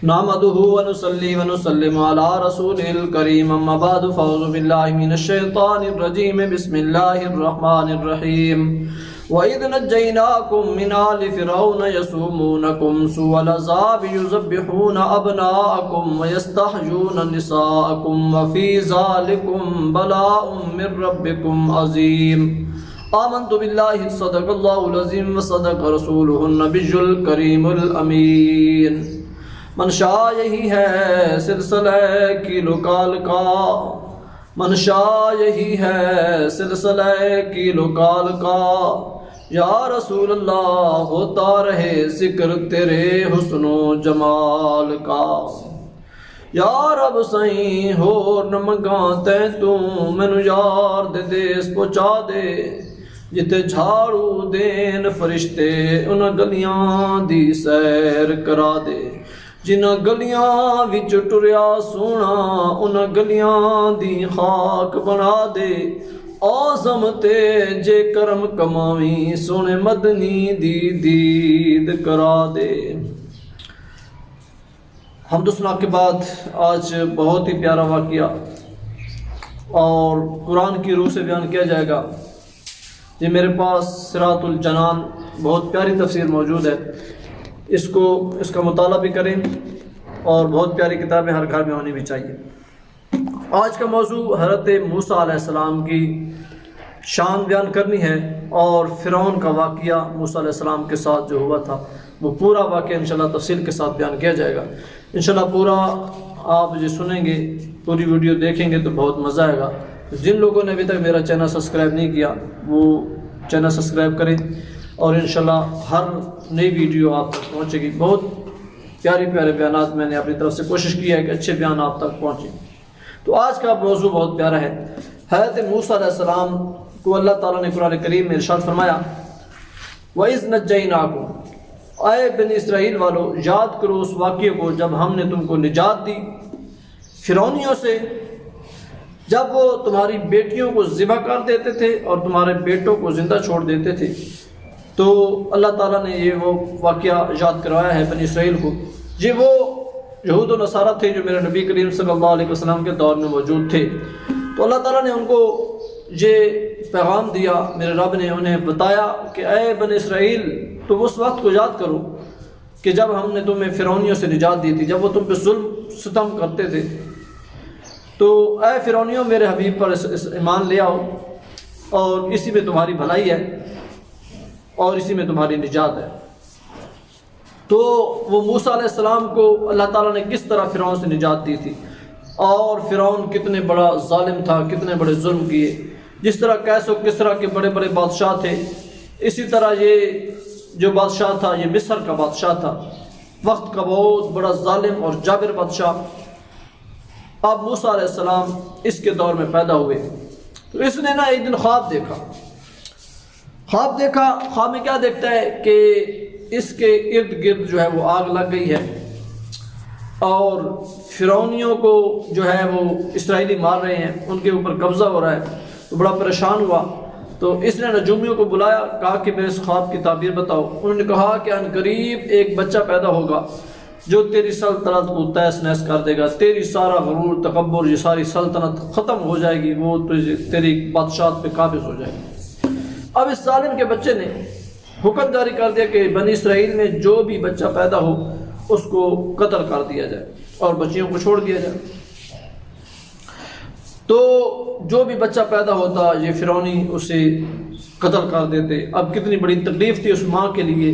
نحمده ونصلي ونسلم على رسوله الكريم اما بعد فاعوذ بالله من الشيطان الرجيم بسم الله الرحمن الرحيم وَإِذْ نَجَّيْنَاكُمْ مِنْ آلِ فِرْعَوْنَ يَسُومُونَكُمْ سُوءَ الْعَذَابِ يُذَبِّحُونَ أَبْنَاءَكُمْ وَيَسْتَحْيُونَ نِسَاءَكُمْ وَفِي ذَلِكُمْ بَلَاءٌ مِّن رَّبِّكُمْ عَظِيمٌ آمنت باللہ صدق اللہ العظیم وصدق رسولہ النبی الکریم الامین۔ منشا یہی ہے سلسلہ کیلو کال کا، منشا یہی ہے سلسلہ کیلو کال کا، یا رسول اللہ ہوتا رہے ذکر تیرے حسن و جمال کا۔ یا رب سائیں ہور نہ منگاں تیں تو مینوں یار دے دیس پہنچا دے، جتے جھاڑو دین فرشتے انہاں گلیاں دی سیر کرا دے، جنہاں گلیاں وچ ٹریا سونا انہاں گلیاں دی خاک بنا دے، اعظم تے جے کرم کماویں سونے مدنی دی دید کرا دے۔ حمد و ثنا کے بعد آج بہت ہی پیارا واقعہ اور قرآن کی روح سے بیان کیا جائے گا۔ یہ میرے پاس صراط الجنان بہت پیاری تفسیر موجود ہے، اس کا مطالعہ بھی کریں، اور بہت پیاری کتابیں ہر گھر میں ہونی بھی چاہیے۔ آج کا موضوع حضرت موسیٰ علیہ السلام کی شان بیان کرنی ہے، اور فرعون کا واقعہ موسیٰ علیہ السلام کے ساتھ جو ہوا تھا وہ پورا واقعہ انشاءاللہ تفصیل کے ساتھ بیان کیا جائے گا۔ انشاءاللہ پورا آپ جو سنیں گے، پوری ویڈیو دیکھیں گے تو بہت مزہ آئے گا۔ جن لوگوں نے ابھی تک میرا چینل سبسکرائب نہیں کیا وہ چینل سبسکرائب کریں، اور انشاءاللہ ہر نئی ویڈیو آپ تک پہنچے گی۔ بہت پیارے بیانات میں نے اپنی طرف سے کوشش کی ہے کہ اچھے بیان آپ تک پہنچیں۔ تو آج کا موضوع بہت پیارا ہے۔ حضرت موسیٰ علیہ السلام کو اللہ تعالیٰ نے قرآن کریم میں ارشاد فرمایا، وَإِذْ نَجَّيْنَاكُمْ، اے بنی اسرائیل والو یاد کرو اس واقعے کو جب ہم نے تم کو نجات دی فرعونیوں سے، جب وہ تمہاری بیٹیوں کو ذبح کر دیتے تھے اور تمہارے بیٹوں کو زندہ چھوڑ دیتے تھے۔ تو اللہ تعالیٰ نے یہ وہ واقعہ یاد کروایا ہے بنی اسرائیل کو۔ یہ وہ یہود و نصارہ تھے جو میرے نبی کریم صلی اللہ علیہ وسلم کے دور میں موجود تھے۔ تو اللہ تعالیٰ نے ان کو یہ پیغام دیا، میرے رب نے انہیں بتایا کہ اے بنی اسرائیل، تم اس وقت کو یاد کرو کہ جب ہم نے تمہیں فرعونیوں سے نجات دی تھی، جب وہ تم پہ ظلم ستم کرتے تھے۔ تو اے فرعونیوں، میرے حبیب پر ایمان لے آؤ، اور اسی میں تمہاری بھلائی ہے اور اسی میں تمہاری نجات ہے۔ تو وہ موسیٰ علیہ السلام کو اللہ تعالیٰ نے کس طرح فرعون سے نجات دی تھی، اور فرعون کتنے بڑا ظالم تھا، کتنے بڑے ظلم کیے۔ جس طرح قیس و کسریٰ کے بڑے بڑے بادشاہ تھے، اسی طرح یہ جو بادشاہ تھا یہ مصر کا بادشاہ تھا، وقت کا بہت بڑا ظالم اور جابر بادشاہ۔ اب موسیٰ علیہ السلام اس کے دور میں پیدا ہوئے۔ تو اس نے ایک دن خواب دیکھا۔ خواب میں کیا دیکھتا ہے کہ اس کے ارد گرد جو ہے وہ آگ لگ گئی ہے، اور فرعونیوں کو جو ہے وہ اسرائیلی مار رہے ہیں، ان کے اوپر قبضہ ہو رہا ہے۔ تو بڑا پریشان ہوا، تو اس نے نجومیوں کو بلایا، کہا کہ میرے اس خواب کی تعبیر بتاؤ۔ انہوں نے کہا کہ ان قریب ایک بچہ پیدا ہوگا جو تیری سلطنت کو تہس نہس کر دے گا، تیری سارا غرور تکبر، یہ ساری سلطنت ختم ہو جائے گی، وہ تیری بادشاہت پہ قابض ہو جائے گی۔ اب اس ظالم کے بچے نے حکم جاری کر دیا کہ بنی اسرائیل میں جو بھی بچہ پیدا ہو اس کو قتل کر دیا جائے اور بچیوں کو چھوڑ دیا جائے۔ تو جو بھی بچہ پیدا ہوتا یہ فرعونی اسے قتل کر دیتے۔ اب کتنی بڑی تکلیف تھی اس ماں کے لیے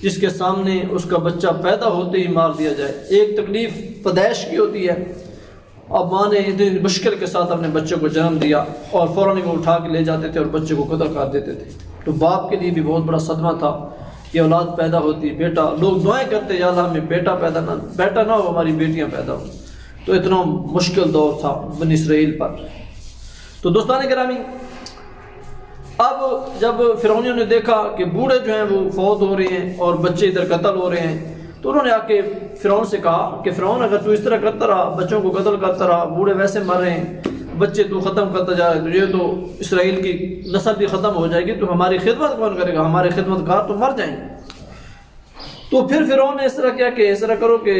جس کے سامنے اس کا بچہ پیدا ہوتے ہی مار دیا جائے۔ ایک تکلیف پیدائش کی ہوتی ہے، اب ماں نے اتنی مشکل کے ساتھ اپنے بچے کو جنم دیا، اور فوراً وہ اٹھا کے لے جاتے تھے اور بچے کو قتل کر دیتے تھے۔ تو باپ کے لیے بھی بہت بڑا صدمہ تھا کہ اولاد پیدا ہوتی، بیٹا، لوگ دعائیں کرتے یا اللہ ہمیں بیٹا نہ ہو، ہماری بیٹیاں پیدا ہو۔ تو اتنا مشکل دور تھا بنی اسرائیل پر۔ تو دوستان گرامی، اب جب فرعونیوں نے دیکھا کہ بوڑھے جو ہیں وہ فوت ہو رہے ہیں اور بچے ادھر قتل ہو رہے ہیں، تو انہوں نے آ کے فرعون سے کہا کہ فرعون، اگر تو اس طرح کرتا رہا، بچوں کو قتل کرتا رہا، بوڑھے ویسے مر رہے ہیں، بچے تو ختم کرتا جا رہا ہے، تجھے تو اسرائیل کی نسل بھی ختم ہو جائے گی، تو ہماری خدمت کون کرے گا؟ ہمارے خدمت گار تو مر جائیں گے۔ تو پھر فرعون نے اس طرح کیا کہ اس طرح کرو کہ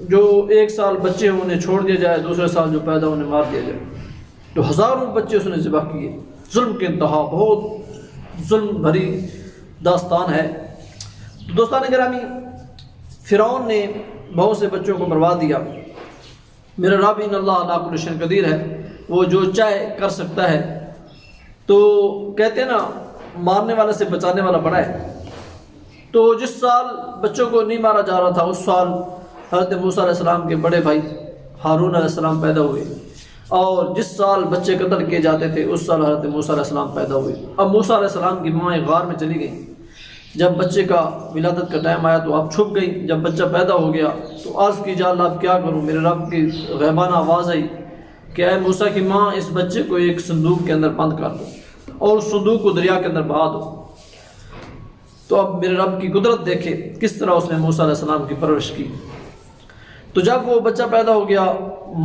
جو 1 سال بچے ہیں انہیں چھوڑ دیا جائے، دوسرے سال جو پیدا انہیں مار دیا جائے. تو ہزاروں بچے اس نے ذبح کیے. ظلم کے انتہا، بہت ظلم بھری داستان ہے. تو دوستان گرامی، فرعون نے بہت سے بچوں کو برباد دیا. میرا رب ان اللہ علی کل شیء قدیر ہے، وہ جو چاہے کر سکتا ہے. تو کہتے ہیں نا، مارنے والے سے بچانے والا بڑا ہے. تو جس سال بچوں کو نہیں مارا جا رہا تھا اس سال حضرت موسیٰ علیہ السلام کے بڑے بھائی ہارون علیہ السلام پیدا ہوئے، اور جس سال بچے قتل کیے جاتے تھے اس سال حضرت موسیٰ علیہ السلام پیدا ہوئے. اب موسیٰ علیہ السلام کی ماں غار میں چلی گئی. جب بچے کا ولادت کا ٹائم آیا تو اب چھپ گئی. جب بچہ پیدا ہو گیا تو عرض کی، جا اللہ اب کیا کروں؟ میرے رب کی غیبانہ آواز آئی کہ اے موسیٰ کی ماں، اس بچے کو ایک صندوق کے اندر بند کر دو اور اس صندوق کو دریا کے اندر بہا دو. تو اب میرے رب کی قدرت دیکھے کس طرح اس نے موسیٰ علیہ السلام کی پرورش کی. تو جب وہ بچہ پیدا ہو گیا،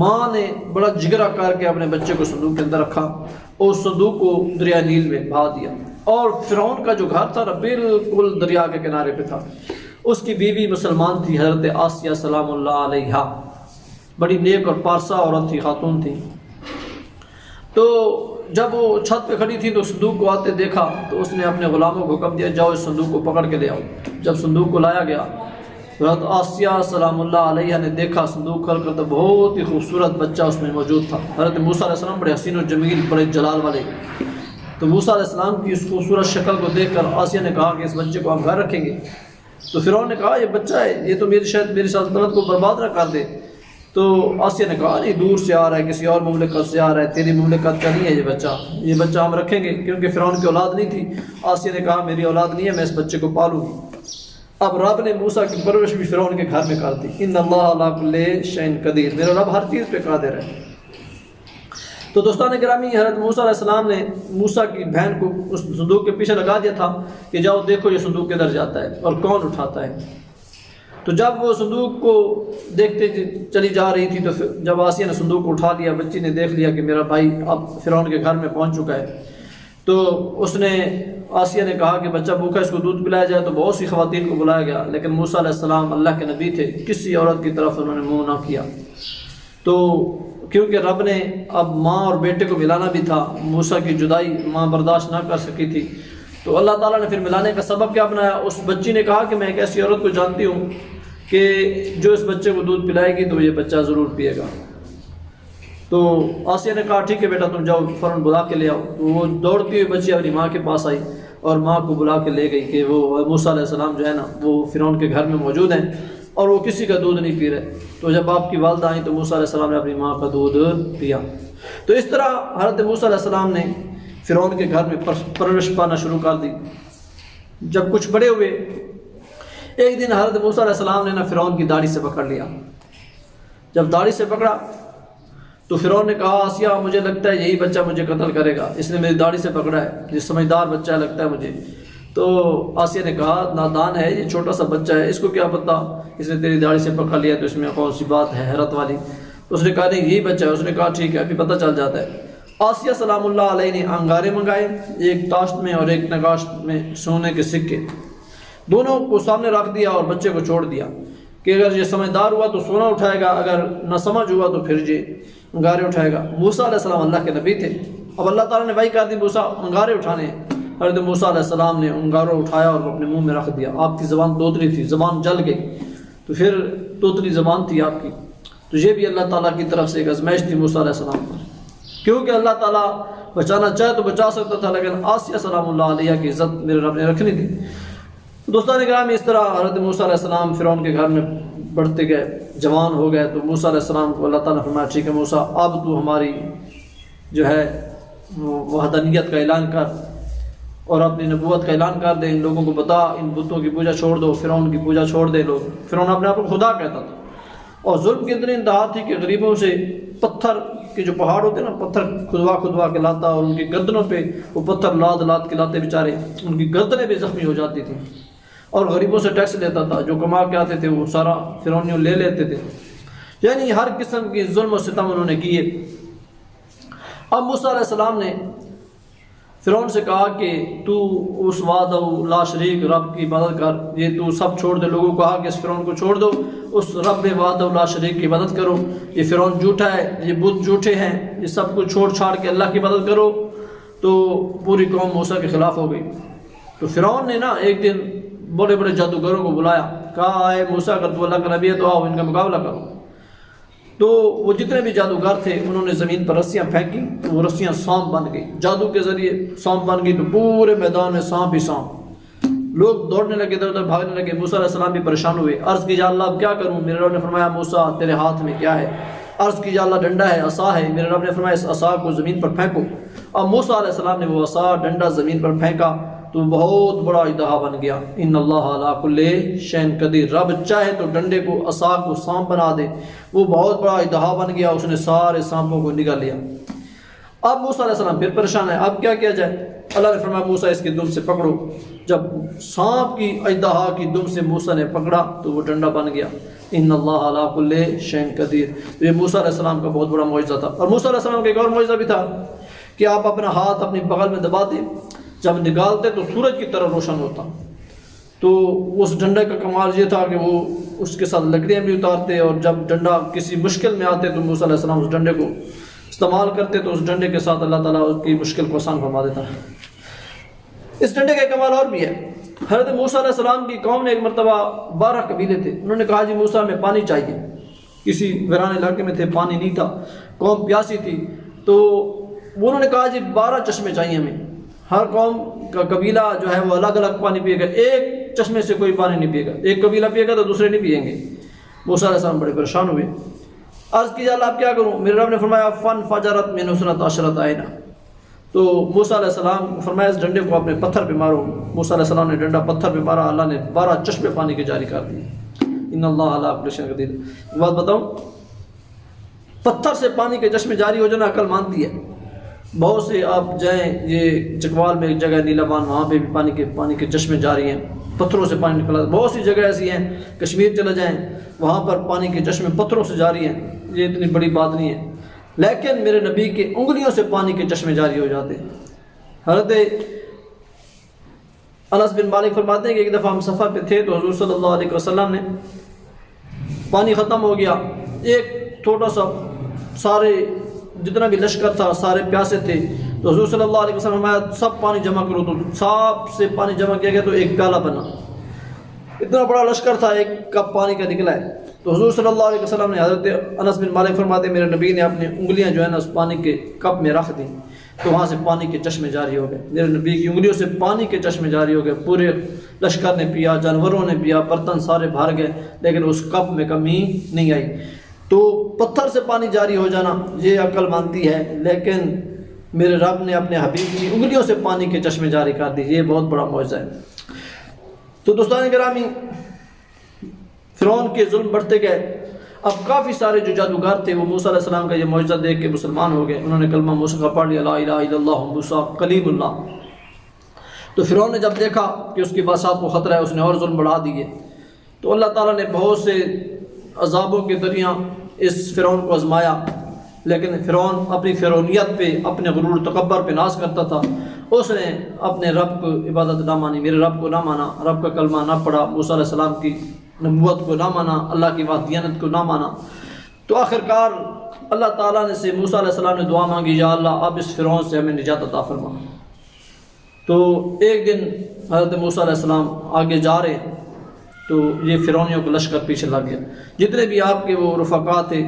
ماں نے بڑا جگرا کر کے اپنے بچے کو صندوق کے اندر رکھا اور اس صندوق کو دریا نیل میں بہا دیا. اور فرعون کا جو گھر تھا نا بالکل دریا کے کنارے پہ تھا. اس کی بیوی مسلمان تھی، حضرت آسیہ سلام اللہ علیہا، بڑی نیک اور پارسا عورت تھی، خاتون تھی. تو جب وہ چھت پہ کھڑی تھی تو صندوق کو آتے دیکھا تو اس نے اپنے غلاموں کو حکم دیا، جاؤ اس صندوق کو پکڑ کے لے آؤ. جب صندوق کو لایا گیا، حضرت آسیہ سلام اللہ علیہ نے دیکھا صندوق کھول کر تو بہت ہی خوبصورت بچہ اس میں موجود تھا. حضرت موسیٰ علیہ السلام بڑے حسین و جمیل، بڑے جلال والے. تو موسیٰ علیہ السلام کی اس خوبصورت شکل کو دیکھ کر آسیہ نے کہا کہ اس بچے کو ہم گھر رکھیں گے. تو فرعون نے کہا یہ بچہ ہے، یہ تو میری سلطنت کو برباد نہ کر دے. تو آسیہ نے کہا نہیں، دور سے آ رہا ہے، کسی اور مملکت سے آ رہا ہے، تیری مملکت کا نہیں ہے یہ بچہ ہم رکھیں گے. کیونکہ فرعون کی اولاد نہیں تھی. آسیہ نے کہا میری اولاد نہیں ہے، میں اس بچے کو پالوں گی. اب رب نے موسیٰ کی پرورش بھی فرعون کے گھر میں کر دی. ان اللہ علی کل شیء قدیر، میرا رب ہر چیز پہ قادر ہے. تو دوستان گرامی، حضرت موسیٰ علیہ السلام نے موسیٰ کی بہن کو اس صندوق کے پیچھے لگا دیا تھا کہ جاؤ دیکھو یہ صندوق کدھر جاتا ہے اور کون اٹھاتا ہے. تو جب وہ صندوق کو دیکھتے چلی جا رہی تھی تو جب آسیہ نے صندوق کو اٹھا لیا، بچی نے دیکھ لیا کہ میرا بھائی اب فرعون کے گھر میں پہنچ چکا ہے. تو اس نے آسیہ نے کہا کہ بچہ بھوکا، اس کو دودھ پلایا جائے. تو بہت سی خواتین کو بلایا گیا، لیکن موسیٰ علیہ السلام اللہ کے نبی تھے، کسی عورت کی طرف انہوں نے منہ نہ کیا. تو کیونکہ رب نے اب ماں اور بیٹے کو ملانا بھی تھا، موسیٰ کی جدائی ماں برداشت نہ کر سکی تھی. تو اللہ تعالیٰ نے پھر ملانے کا سبب کیا بنایا؟ اس بچی نے کہا کہ میں ایک ایسی عورت کو جانتی ہوں کہ جو اس بچے کو دودھ پلائے گی تو یہ بچہ ضرور پیے گا. تو آسیہ نے کہا ٹھیک ہے بیٹا تم جاؤ، فوراً بلا کے لے آؤ. تو وہ دوڑتی ہوئی بچی اپنی ماں کے پاس آئی اور ماں کو بلا کے لے گئی کہ وہ موسیٰ علیہ السلام جو ہے نا وہ فرعون کے گھر میں موجود ہیں اور وہ کسی کا دودھ نہیں پی رہے. تو جب آپ کی والدہ آئیں تو موسیٰ علیہ السلام نے اپنی ماں کا دودھ پیا. تو اس طرح حضرت موسیٰ علیہ السلام نے فرعون کے گھر میں پرورش پانا شروع کر دی. جب کچھ بڑے ہوئے، ایک دن حضرت موسیٰ علیہ السلام نے نا فرعون کی داڑھی سے پکڑ لیا. جب داڑھی سے پکڑا تو فرعون نے کہا آسیہ مجھے لگتا ہے یہی بچہ مجھے قتل کرے گا، اس نے میری داڑھی سے پکڑا ہے، یہ سمجھدار بچہ لگتا ہے مجھے. تو آسیہ نے کہا نادان ہے، یہ چھوٹا سا بچہ ہے، اس کو کیا پتہ اس نے تیری داڑھی سے پکڑ لیا تو اس میں کون سی بات ہے حیرت والی. تو اس نے کہا نہیں یہی بچہ ہے. اس نے کہا ٹھیک ہے ابھی پتہ چل جاتا ہے. آسیہ سلام اللہ علیہ نے انگارے منگائے، ایک تاشت میں اور ایک نگاشت میں سونے کے سکے، دونوں کو سامنے رکھ دیا اور بچے کو چھوڑ دیا کہ اگر یہ سمجھدار ہوا تو سونا اٹھائے گا، اگر نہ سمجھ ہوا تو پھر یہ انگارے اٹھائے گا. موسیٰ علیہ السلام اللہ کے نبی تھے. اب اللہ تعالیٰ نے وحی کر دی موسیٰ انگارے اٹھانے. حضرت موسیٰ علیہ السلام نے انگاروں اٹھایا اور اپنے منہ میں رکھ دیا. آپ کی زبان توتلی تھی، زبان جل گئی، تو پھر توتلی زبان تھی آپ کی. تو یہ بھی اللہ تعالیٰ کی طرف سے ایک آزمائش تھی موسیٰ علیہ السلام پر، کیونکہ اللہ تعالیٰ بچانا چاہے تو بچا سکتا تھا، لیکن آسیہ سلام اللہ علیہ کی عزت میرے رب نے رکھنی تھی. دوستان گرامی، اس طرح حضرت موسیٰ علیہ السلام فرعون کے گھر میں بڑھتے گئے، جوان ہو گئے. تو موسیٰ علیہ السلام کو اللہ تعالیٰ نے فرمایا ٹھیک ہے موسیٰ اب تو ہماری جو ہے وحدانیت کا اعلان کر اور اپنی نبوت کا اعلان کر دے، ان لوگوں کو بتا ان بتوں کی پوجا چھوڑ دو، فرعون کی پوجا چھوڑ دے لوگ. فرعون اپنے آپ کو خدا کہتا تھا اور ظلم کی اتنی انتہا تھی کہ غریبوں سے پتھر کے جو پہاڑ ہوتے ہیں نا، پتھر کھدوا کے لاتا اور ان کی گردنوں پہ وہ پتھر لاد کے لاتے بیچارے، ان کی گردنیں بھی زخمی ہو جاتی تھیں. اور غریبوں سے ٹیکس لیتا تھا، جو کما کے آتے تھے وہ سارا فرعونیوں لے لیتے تھے. یعنی ہر قسم کی ظلم و ستم انہوں نے کیے. اب موسیٰ علیہ السلام نے فرعون سے کہا کہ تو اس وحدہ لا شریک رب کی عبادت کر، یہ تو سب چھوڑ دے، لوگوں کو کہا کہ اس فرعون کو چھوڑ دو، اس رب وحدہ لا شریک کی عبادت کرو، یہ فرعون جھوٹا ہے، یہ بت جھوٹے ہیں، یہ سب کو چھوڑ چھاڑ کے اللہ کی عبادت کرو۔ تو پوری قوم موسیٰ کے خلاف ہو گئی۔ تو فرعون نے ایک دن بڑے بڑے جادوگروں کو بلایا، کہا اے موسیٰ اگر تو اللہ کا نبی ہے تو آؤ ان کا مقابلہ کرو۔ تو وہ جتنے بھی جادوگر تھے انہوں نے زمین پر رسیاں پھینکی، تو وہ رسیاں سانپ بن گئی، جادو کے ذریعے سانپ بن گئی، تو پورے میدان میں سانپ ہی سانپ، لوگ دوڑنے لگے، ادھر ادھر بھاگنے لگے۔ موسیٰ علیہ السلام بھی پریشان ہوئے، عرض کی یا اللہ اب کیا کروں؟ میرے رب نے فرمایا موسیٰ تیرے ہاتھ میں کیا ہے؟ عرض کی یا اللہ ڈنڈا ہے، عصا ہے۔ میرے رب نے فرمایا اس عصا کو زمین پر پھینکو۔ اب موسیٰ علیہ السلام نے وہ عصا ڈنڈا زمین پر پھینکا تو بہت بڑا اژدہا بن گیا۔ ان اللہ علی کل شیء قدیر، رب چاہے تو ڈنڈے کو عصا کو سانپ بنا دے۔ وہ بہت بڑا اژدہا بن گیا، اس نے سارے سانپوں کو نگل لیا۔ اب موسیٰ علیہ السلام پھر پریشان ہے، اب کیا کیا جائے؟ اللہ نے فرمایا موسیٰ اس کی دم سے پکڑو۔ جب سانپ کی اژدہا کی دم سے موسیٰ نے پکڑا تو وہ ڈنڈا بن گیا۔ ان اللہ علی کل شیء قدیر، یہ موسیٰ علیہ السلام کا بہت بڑا معجزہ تھا۔ اور موسیٰ علیہ السلام کا ایک اور معجزہ بھی تھا کہ آپ اپنا ہاتھ اپنی بغل میں دباتے، جب نکالتے تو سورج کی طرح روشن ہوتا۔ تو اس ڈنڈے کا کمال یہ تھا کہ وہ اس کے ساتھ لکڑیاں بھی اتارتے، اور جب ڈنڈا کسی مشکل میں آتے تو موسیٰ علیہ السلام اس ڈنڈے کو استعمال کرتے، تو اس ڈنڈے کے ساتھ اللہ تعالیٰ اس کی مشکل کو آسان فرما دیتا ہے۔ اس ڈنڈے کا کمال اور بھی ہے۔ حضرت موسیٰ علیہ السلام کی قوم نے ایک مرتبہ 12 قبیلے تھے، انہوں نے کہا جی موسیٰ میں پانی چاہیے، کسی ویران علاقے میں تھے، پانی نہیں تھا، قوم پیاسی تھی، تو انہوں نے کہا جی 12 چشمے چاہیے ہمیں، ہر قوم کا قبیلہ جو ہے وہ الگ الگ پانی پیے گا، ایک چشمے سے کوئی پانی نہیں پیے گا، ایک قبیلہ پیے گا تو دوسرے نہیں پیئیں گے۔ موسیٰ علیہ السلام بڑے پریشان ہوئے، عرض کی اللہ اب کیا کروں؟ میرے رب نے فرمایا فن فجرت من اثنتا عشرۃ عینا۔ تو موسیٰ علیہ السلام فرمایا اس ڈنڈے کو اپنے پتھر پہ مارو۔ موسیٰ علیہ السلام نے ڈنڈا پتھر پہ مارا، اللہ نے 12 چشمے پانی کے جاری کر دیے۔ ان اللہ علی کل شیء قدیر۔ بات بتاؤں، پتھر سے پانی کے چشمے جاری ہو جانا عقل مانتی ہے۔ بہت سے آپ جائیں، یہ چکوال میں ایک جگہ نیلابان، وہاں پہ بھی پانی کے چشمے جاری ہیں، پتھروں سے پانی نکلا۔ بہت سی جگہ ایسی ہیں، کشمیر چلے جائیں وہاں پر پانی کے چشمے پتھروں سے جاری ہیں، یہ اتنی بڑی بات نہیں ہے، لیکن میرے نبی کے انگلیوں سے پانی کے چشمے جاری ہو جاتے ہیں۔ حضرت انس بن مالک فرماتے ہیں کہ ایک دفعہ ہم سفر پہ تھے تو حضور صلی اللہ علیہ وسلم نے پانی ختم ہو گیا، ایک تھوڑا سا، سارے جتنا بھی لشکر تھا سارے پیاسے تھے، تو حضور صلی اللہ علیہ وسلم فرمایا سب پانی جمع کرو، تو سب سے پانی جمع کیا گیا تو ایک پیالہ بنا، اتنا بڑا لشکر تھا، ایک کپ پانی کا نکلا ہے۔ تو حضور صلی اللہ علیہ وسلم نے، حضرت انس بن مالک فرماتے میرے نبی نے اپنی انگلیاں جو ہے نا اس پانی کے کپ میں رکھ دی، تو وہاں سے پانی کے چشمے جاری ہو گئے، میرے نبی کی انگلیوں سے پانی کے چشمے جاری ہو گئے، پورے لشکر نے پیا، جانوروں نے پیا، برتن سارے بھر گئے، لیکن اس کپ میں کمی نہیں آئی۔ تو پتھر سے پانی جاری ہو جانا یہ عقل مانتی ہے، لیکن میرے رب نے اپنے حبیب کی انگلیوں سے پانی کے چشمے جاری کر دی، یہ بہت بڑا معجزہ ہے۔ تو دوستان گرامی، فرعون کے ظلم بڑھتے گئے، اب کافی سارے جو جادوگر تھے وہ موسیٰ علیہ السلام کا یہ معجزہ دیکھ کے مسلمان ہو گئے، انہوں نے کلمہ موسیٰ کا پڑھ لیا، لا الہ الا اللہ موسیٰ کلیم اللہ۔ تو فرعون نے جب دیکھا کہ اس کی بادشاہت کو خطرہ ہے، اس نے اور ظلم بڑھا دیے، تو اللہ تعالیٰ نے بہت سے عذابوں کے ذریعہ اس فرعون کو آزمایا، لیکن فرعون اپنی فرعونیت پہ، اپنے غرور تکبر پہ ناز کرتا تھا، اس نے اپنے رب کو عبادت نہ مانی، میرے رب کو نہ مانا، رب کا کلمہ نہ پڑھا، موسیٰ علیہ السلام کی نبوت کو نہ مانا، اللہ کی وحدانیت کو نہ مانا۔ تو آخرکار اللہ تعالیٰ نے سے موسیٰ علیہ السلام نے دعا مانگی، یا اللہ اب اس فرعون سے ہمیں نجات عطا فرما۔ تو ایک دن حضرت موسیٰ علیہ السلام آگے جا رہے ہیں تو یہ فرعونیوں کا لشکر پیچھے لگ گیا، جتنے بھی آپ کے وہ رفقا تھے،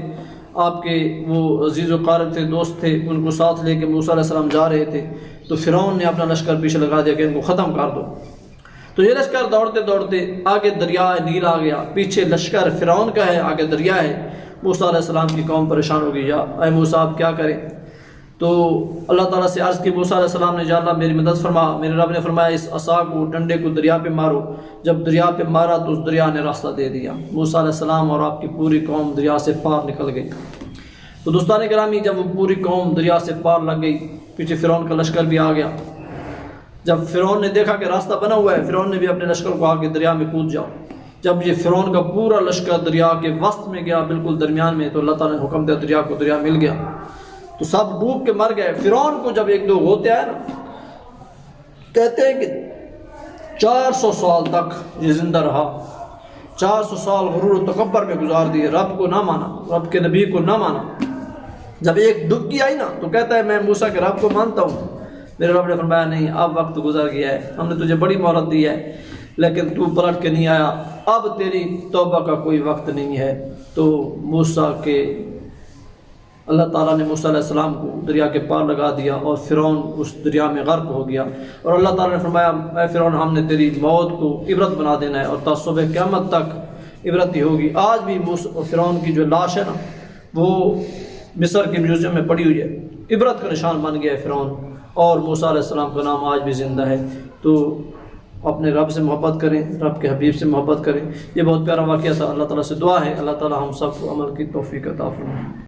آپ کے وہ عزیز و قارب تھے، دوست تھے، ان کو ساتھ لے کے موسیٰ علیہ السلام جا رہے تھے، تو فرعون نے اپنا لشکر پیچھے لگا دیا کہ ان کو ختم کر دو۔ تو یہ لشکر دوڑتے دوڑتے آگے دریا نیل آ گیا، پیچھے لشکر فرعون کا ہے، آگے دریا ہے۔ موسیٰ علیہ السلام کی قوم پریشان ہو گئی، یا اے موسیٰ آپ کیا کریں؟ تو اللہ تعالیٰ سے عرض کی، موسیٰ علیہ السلام نے، یا اللہ میری مدد فرما۔ میرے رب نے فرمایا اس عصا کو، ڈنڈے کو دریا پہ مارو۔ جب دریا پہ مارا تو اس دریا نے راستہ دے دیا، موسیٰ علیہ السلام اور آپ کی پوری قوم دریا سے پار نکل گئی۔ تو دوستان گرامی، جب وہ پوری قوم دریا سے پار لگ گئی، پیچھے فرعون کا لشکر بھی آ گیا۔ جب فرعون نے دیکھا کہ راستہ بنا ہوا ہے، فرعون نے بھی اپنے لشکر کو آگے دریا میں کود جاؤ۔ جب یہ فرعون کا پورا لشکر دریا کے وسط میں گیا، بالکل درمیان میں، تو اللہ تعالیٰ نے حکم دیا دریا کو، دریا مل گیا، تو سب ڈوب کے مر گئے۔ فرعون کو جب ایک دو ہوتے آئے نا، کہتے ہیں کہ 400 سال تک یہ زندہ رہا، 400 سال غرور و تکبر میں گزار دیے، رب کو نہ مانا، رب کے نبی کو نہ مانا۔ جب ایک ڈبکی آئی نا تو کہتا ہے میں موسیٰ کے رب کو مانتا ہوں۔ میرے رب نے فرمایا نہیں، اب وقت گزر گیا ہے، ہم نے تجھے بڑی مہلت دی ہے لیکن تو پلٹ کے نہیں آیا، اب تیری توبہ کا کوئی وقت نہیں ہے۔ تو موسیٰ کے اللہ تعالیٰ نے موسیٰ علیہ السلام کو دریا کے پار لگا دیا اور فرعون اس دریا میں غرق ہو گیا، اور اللہ تعالیٰ نے فرمایا اے فرعون ہم نے تیری موت کو عبرت بنا دینا ہے اور تا صبح قیامت تک عبرت ہی ہوگی۔ آج بھی فرعون کی جو لاش ہے نا وہ مصر کے میوزیم میں پڑی ہوئی ہے، عبرت کا نشان بن گیا ہے فرعون، اور موسیٰ علیہ السلام کا نام آج بھی زندہ ہے۔ تو اپنے رب سے محبت کریں، رب کے حبیب سے محبت کریں۔ یہ بہت پیارا واقعہ تھا۔ اللہ تعالیٰ سے دعا ہے اللہ تعالیٰ ہم سب کو عمل کی توفیق عطا فرمائے۔